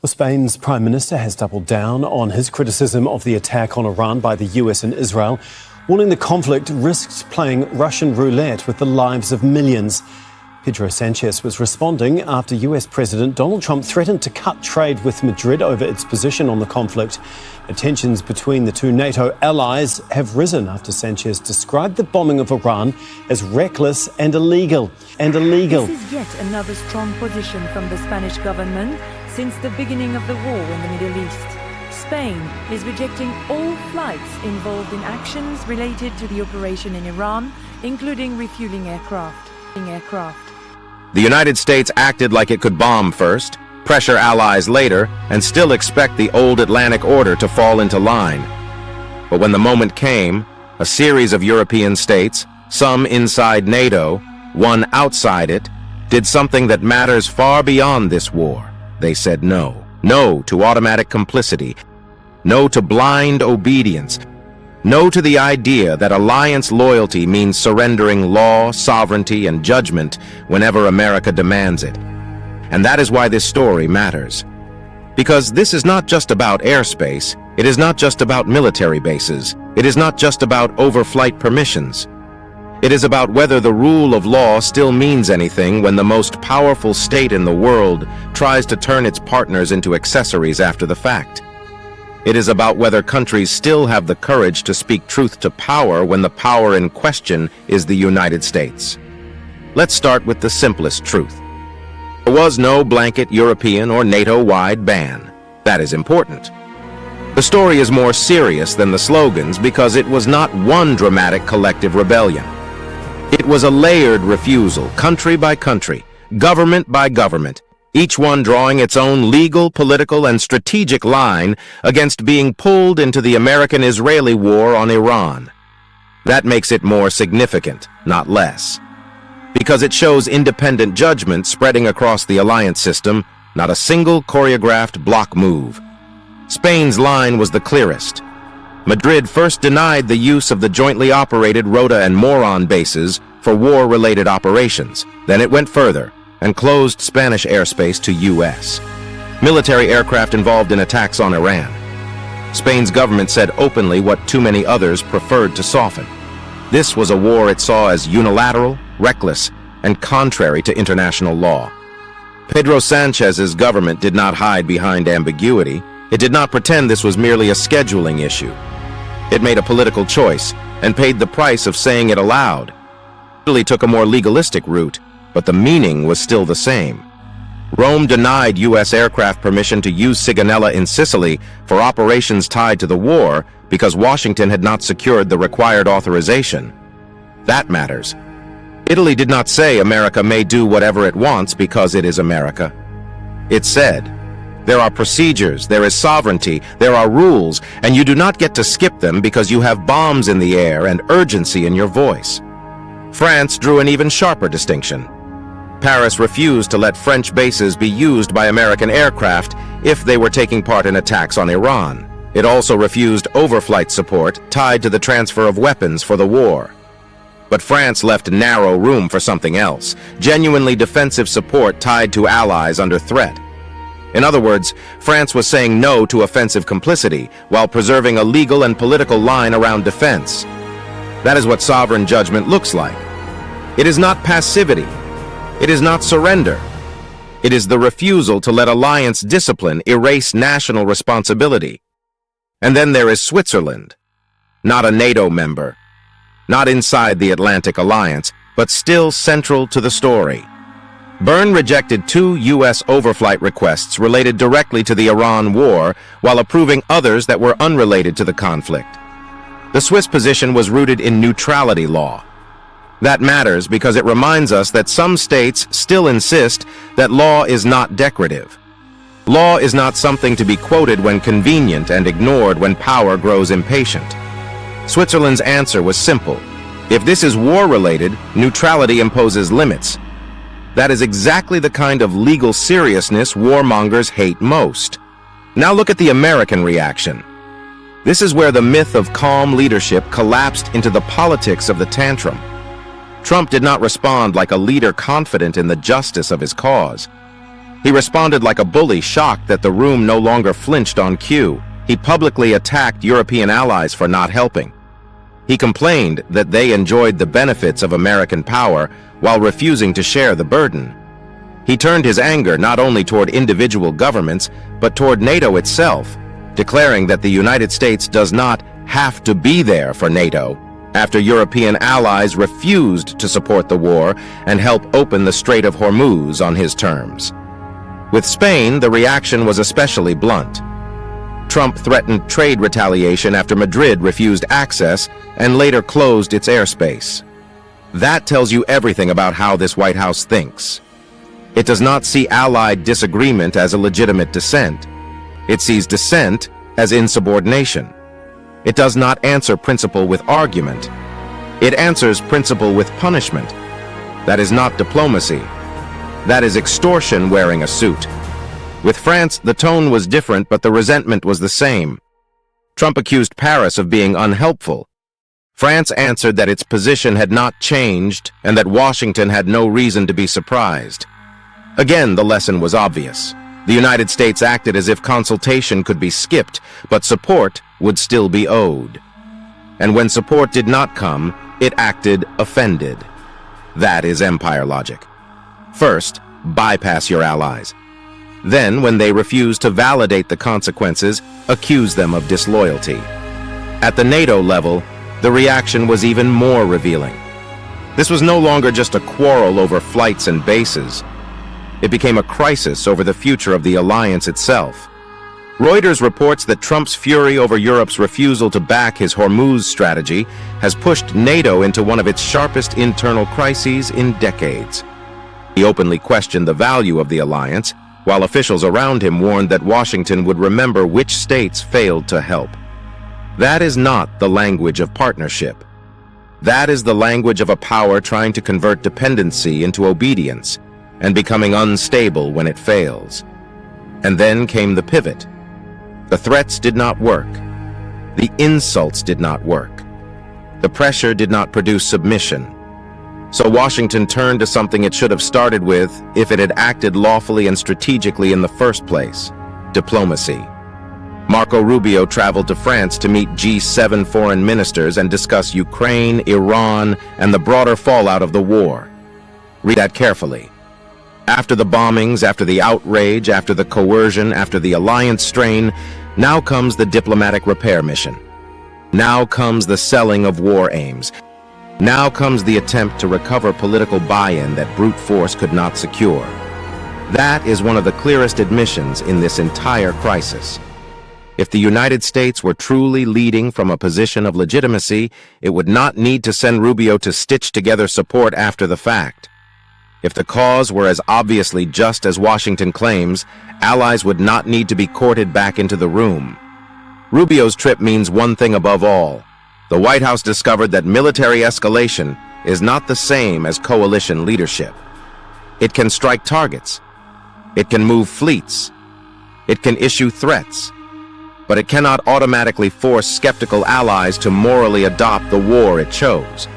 Well, Spain's Prime Minister has doubled down on his criticism of the attack on Iran by the US and Israel, warning the conflict risks playing Russian roulette with the lives of millions. Pedro Sanchez was responding after US President Donald Trump threatened to cut trade with Madrid over its position on the conflict. Tensions between the two NATO allies have risen after Sanchez described the bombing of Iran as reckless and illegal. This is yet another strong position from the Spanish government since the beginning of the war in the Middle East. Spain is rejecting all flights involved in actions related to the operation in Iran, including refueling aircraft. The United States acted like it could bomb first, pressure allies later, and still expect the old Atlantic order to fall into line. But when the moment came, a series of European states, some inside NATO, one outside it, did something that matters far beyond this war. They said no. No to automatic complicity. No to blind obedience. No to the idea that alliance loyalty means surrendering law, sovereignty, and judgment whenever America demands it. And that is why this story matters. Because this is not just about airspace, it is not just about military bases, it is not just about overflight permissions. It is about whether the rule of law still means anything when the most powerful state in the world tries to turn its partners into accessories after the fact. It is about whether countries still have the courage to speak truth to power when the power in question is the United States. Let's start with the simplest truth. There was no blanket European or NATO-wide ban. That is important. The story is more serious than the slogans because it was not one dramatic collective rebellion. It was a layered refusal, country by country, government by government, each one drawing its own legal, political, and strategic line against being pulled into the American-Israeli war on Iran. That makes it more significant, not less. Because it shows independent judgment spreading across the alliance system, not a single choreographed block move. Spain's line was the clearest. Madrid first denied the use of the jointly operated Rota and Moron bases for war-related operations. Then it went further and closed Spanish airspace to US. Military aircraft involved in attacks on Iran. Spain's government said openly what too many others preferred to soften. This was a war it saw as unilateral, reckless, and contrary to international law. Pedro Sanchez's government did not hide behind ambiguity. It did not pretend this was merely a scheduling issue. It made a political choice and paid the price of saying it aloud. Italy took a more legalistic route, but the meaning was still the same. Rome denied U.S. aircraft permission to use Sigonella in Sicily for operations tied to the war because Washington had not secured the required authorization. That matters. Italy did not say America may do whatever it wants because it is America. It said, there are procedures, there is sovereignty, there are rules, and you do not get to skip them because you have bombs in the air and urgency in your voice. France drew an even sharper distinction. Paris refused to let French bases be used by American aircraft if they were taking part in attacks on Iran. It also refused overflight support tied to the transfer of weapons for the war. But France left narrow room for something else, genuinely defensive support tied to allies under threat. In other words, France was saying no to offensive complicity while preserving a legal and political line around defense. That is what sovereign judgment looks like. It is not passivity. It is not surrender. It is the refusal to let alliance discipline erase national responsibility. And then there is Switzerland, not a NATO member, not inside the Atlantic Alliance, but still central to the story. Bern rejected 2 U.S. overflight requests related directly to the Iran war while approving others that were unrelated to the conflict. The Swiss position was rooted in neutrality law. That matters because it reminds us that some states still insist that law is not decorative. Law is not something to be quoted when convenient and ignored when power grows impatient. Switzerland's answer was simple. If this is war-related, neutrality imposes limits. That is exactly the kind of legal seriousness warmongers hate most. Now look at the American reaction. This is where the myth of calm leadership collapsed into the politics of the tantrum. Trump did not respond like a leader confident in the justice of his cause. He responded like a bully, shocked that the room no longer flinched on cue. He publicly attacked European allies for not helping. He complained that they enjoyed the benefits of American power while refusing to share the burden. He turned his anger not only toward individual governments, but toward NATO itself, declaring that the United States does not have to be there for NATO, after European allies refused to support the war and help open the Strait of Hormuz on his terms. With Spain, the reaction was especially blunt. Trump threatened trade retaliation after Madrid refused access and later closed its airspace. That tells you everything about how this White House thinks. It does not see allied disagreement as a legitimate dissent. It sees dissent as insubordination. It does not answer principle with argument. It answers principle with punishment. That is not diplomacy. That is extortion wearing a suit. With France, the tone was different, but the resentment was the same. Trump accused Paris of being unhelpful. France answered that its position had not changed and that Washington had no reason to be surprised. Again, the lesson was obvious. The United States acted as if consultation could be skipped, but support would still be owed. And when support did not come, it acted offended. That is empire logic. First, bypass your allies. Then, when they refuse to validate the consequences, accuse them of disloyalty. At the NATO level, the reaction was even more revealing. This was no longer just a quarrel over flights and bases. It became a crisis over the future of the alliance itself. Reuters reports that Trump's fury over Europe's refusal to back his Hormuz strategy has pushed NATO into one of its sharpest internal crises in decades. He openly questioned the value of the alliance, while officials around him warned that Washington would remember which states failed to help. That is not the language of partnership. That is the language of a power trying to convert dependency into obedience and becoming unstable when it fails. And then came the pivot. The threats did not work. The insults did not work. The pressure did not produce submission. So Washington turned to something it should have started with if it had acted lawfully and strategically in the first place: diplomacy. Marco Rubio traveled to France to meet G7 foreign ministers and discuss Ukraine, Iran, and the broader fallout of the war. Read that carefully. After the bombings, after the outrage, after the coercion, after the alliance strain, now comes the diplomatic repair mission. Now comes the selling of war aims. Now comes the attempt to recover political buy-in that brute force could not secure. That is one of the clearest admissions in this entire crisis. If the United States were truly leading from a position of legitimacy, it would not need to send Rubio to stitch together support after the fact. If the cause were as obviously just as Washington claims, allies would not need to be courted back into the room. Rubio's trip means one thing above all. The White House discovered that military escalation is not the same as coalition leadership. It can strike targets. It can move fleets. It can issue threats. But it cannot automatically force skeptical allies to morally adopt the war it chose.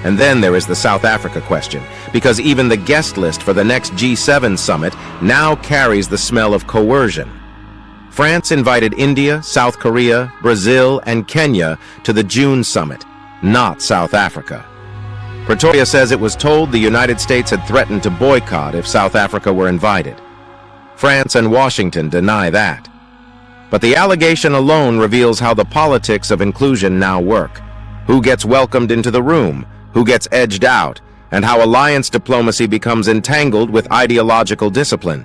And then there is the South Africa question, because even the guest list for the next G7 summit now carries the smell of coercion. France invited India, South Korea, Brazil, and Kenya to the June summit, not South Africa. Pretoria says it was told the United States had threatened to boycott if South Africa were invited. France and Washington deny that. But the allegation alone reveals how the politics of inclusion now work. Who gets welcomed into the room, who gets edged out, and how alliance diplomacy becomes entangled with ideological discipline.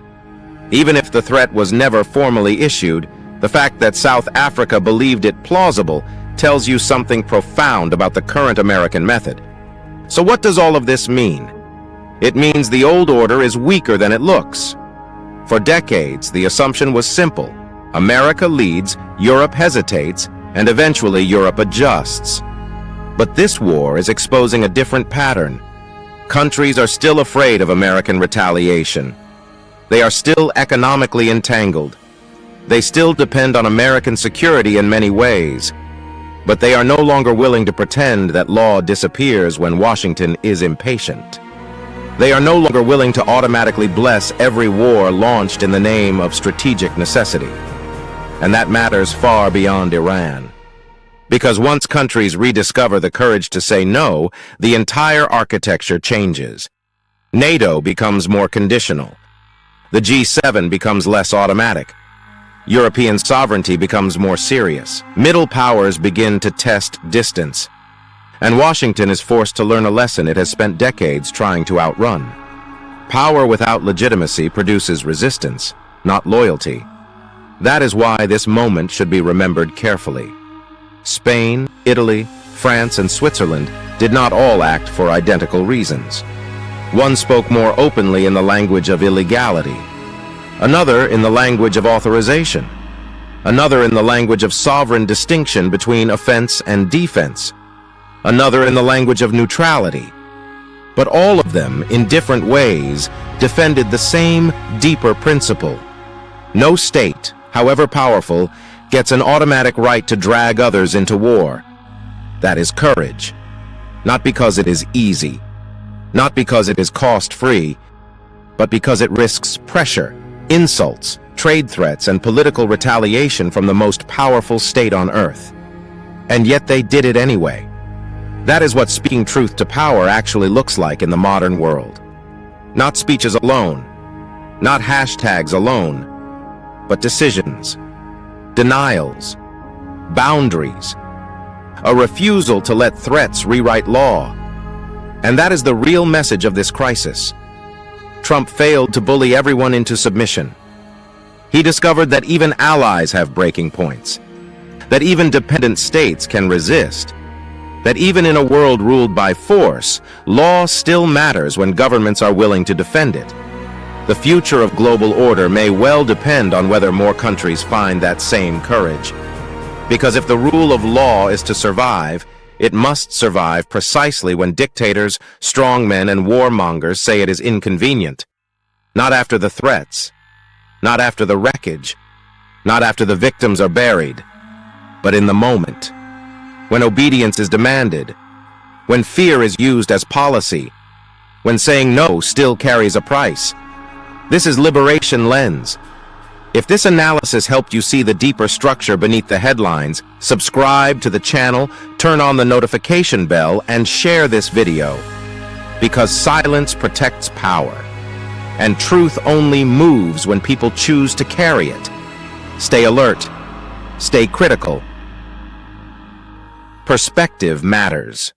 Even if the threat was never formally issued, the fact that South Africa believed it plausible tells you something profound about the current American method. So what does all of this mean? It means the old order is weaker than it looks. For decades, the assumption was simple. America leads, Europe hesitates, and eventually Europe adjusts. But this war is exposing a different pattern. Countries are still afraid of American retaliation. They are still economically entangled. They still depend on American security in many ways. But they are no longer willing to pretend that law disappears when Washington is impatient. They are no longer willing to automatically bless every war launched in the name of strategic necessity. And that matters far beyond Iran. Because once countries rediscover the courage to say no, the entire architecture changes. NATO becomes more conditional. The G7 becomes less automatic. European sovereignty becomes more serious. Middle powers begin to test distance. And Washington is forced to learn a lesson it has spent decades trying to outrun. Power without legitimacy produces resistance, not loyalty. That is why this moment should be remembered carefully. Spain, Italy, France, and Switzerland did not all act for identical reasons. One spoke more openly in the language of illegality, another in the language of authorization, another in the language of sovereign distinction between offense and defense, another in the language of neutrality. But all of them, in different ways, defended the same deeper principle. No state, however powerful, gets an automatic right to drag others into war. That is courage. Not because it is easy, not because it is cost-free, but because it risks pressure, insults, trade threats, and political retaliation from the most powerful state on earth. And yet they did it anyway. That is what speaking truth to power actually looks like in the modern world. Not speeches alone, not hashtags alone, but decisions, denials, boundaries, a refusal to let threats rewrite law. And that is the real message of this crisis. Trump failed to bully everyone into submission. He discovered that even allies have breaking points, that even dependent states can resist, that even in a world ruled by force, law still matters when governments are willing to defend it. The future of global order may well depend on whether more countries find that same courage. Because if the rule of law is to survive, it must survive precisely when dictators, strongmen, and warmongers say it is inconvenient. Not after the threats, not after the wreckage, not after the victims are buried, but in the moment. When obedience is demanded, when fear is used as policy, when saying no still carries a price. This is Liberation Lens. If this analysis helped you see the deeper structure beneath the headlines, subscribe to the channel, turn on the notification bell, and share this video. Because silence protects power, and truth only moves when people choose to carry it. Stay alert. Stay critical. Perspective matters.